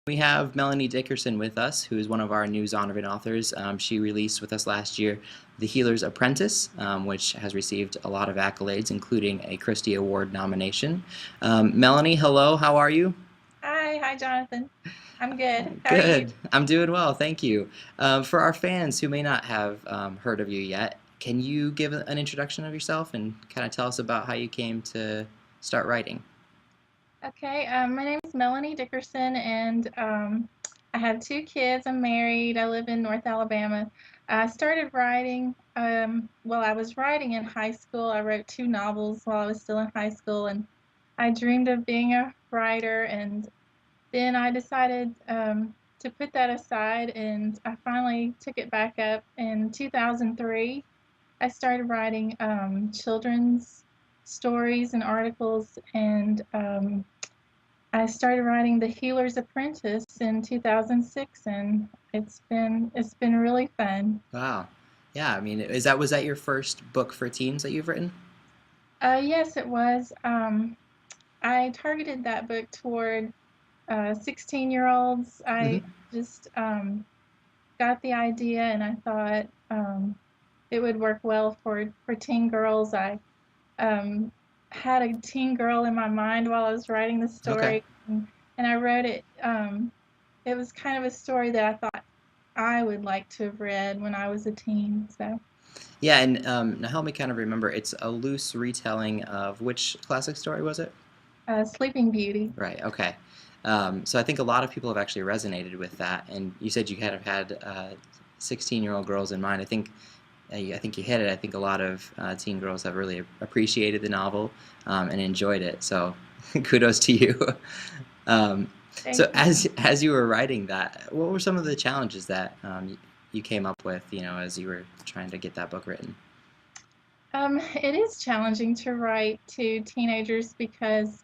We have Melanie Dickerson with us, who is one of our new Zondervan authors. She released with us last year The Healer's Apprentice, which has received a lot of accolades, including a Christie Award nomination. Melanie, hello, how are you? Hi, Jonathan. I'm good. How are you? Good. I'm doing well, thank you. For our fans who may not have heard of you yet, can you give an introduction of yourself and kind of tell us about how you came to start writing? Okay, my name is Melanie Dickerson, and I have two kids. I'm married. I live in North Alabama. I started writing, well, I was writing in high school. I wrote two novels while I was still in high school, and I dreamed of being a writer, and then I decided to put that aside, and I finally took it back up in 2003. I started writing children's stories and articles, and I started writing The Healer's Apprentice in 2006, and it's been really fun. Wow. Yeah, I mean, was that your first book for teens that you've written? Yes, it was. I targeted that book toward 16-year-olds. I Hmm. just got the idea, and I thought it would work well for teen girls. I um, had a teen girl in my mind while I was writing the Okay. story, and I wrote it. It was kind of a story that I thought I would like to have read when I was a teen. So, Yeah, and now help me kind of remember. It's a loose retelling of which classic story was it? Sleeping Beauty. Right. Okay. So I think a lot of people have actually resonated with that, and you said you kind of had 16-year-old girls in mind. I think you hit it. I think a lot of teen girls have really appreciated the novel and enjoyed it. So kudos to you. Um, Thank so you. as you were writing that, what were some of the challenges that you came up with, as you were trying to get that book written? It is challenging to write to teenagers because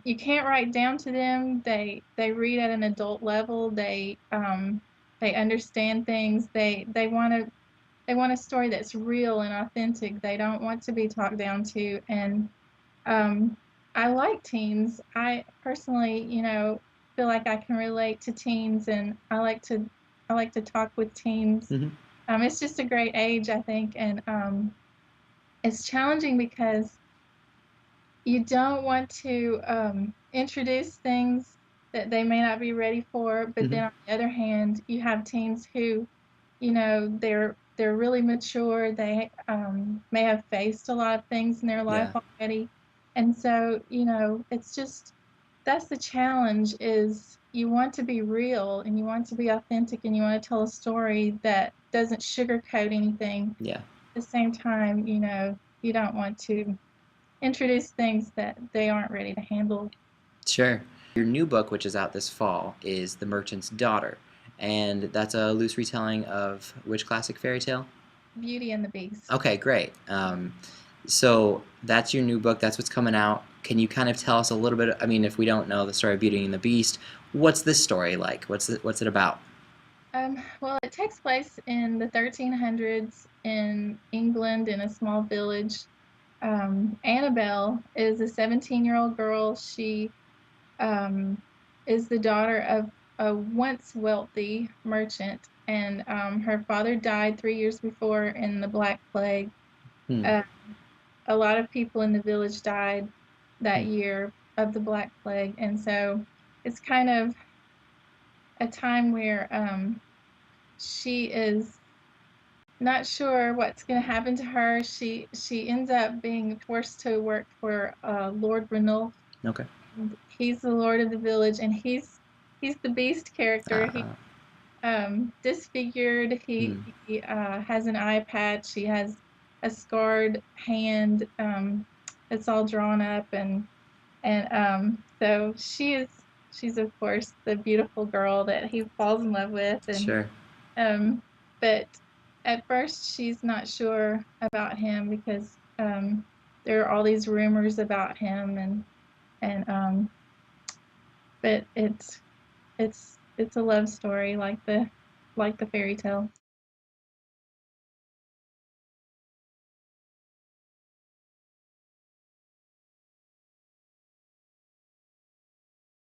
you can't write down to them. They read at an adult level. They understand things. They want a story that's real and authentic. They don't want to be talked down to. And um, I like teens. I personally, feel like I can relate to teens, and I like to talk with teens. Hmm. It's just a great age, I think, and it's challenging because you don't want to introduce things that they may not be ready for, but Hmm. then on the other hand, you have teens who, they're really mature. They may have faced a lot of things in their life Yeah. already, and so it's just that's the challenge. Is you want to be real and you want to be authentic and you want to tell a story that doesn't sugarcoat anything. Yeah. At the same time, you don't want to introduce things that they aren't ready to handle. Sure. Your new book, which is out this fall, is The Merchant's Daughter, and that's a loose retelling of which classic fairy tale? Beauty and the Beast. Okay, great. So that's your new book. That's what's coming out. Can you kind of tell us a little bit? I mean, if we don't know the story of Beauty and the Beast, what's this story like? What's it about? Well, it takes place in the 1300s in England in a small village. Annabelle is a 17-year-old girl. She um, is the daughter of a once wealthy merchant, and her father died 3 years before in the Black Plague. Hmm. Uh, a lot of people in the village died that Hmm. year of the Black Plague, and so it's kind of a time where she is not sure what's going to happen to her. She ends up being forced to work for Lord Ranulph. Okay. He's the lord of the village, and he's the beast character. He Uh, disfigured. He, hmm. he has an eye patch. He has a scarred hand that's all drawn up, and so she's of course the beautiful girl that he falls in love with, and Sure. um, but at first she's not sure about him because there are all these rumors about him, and but it's a love story like the fairy tale.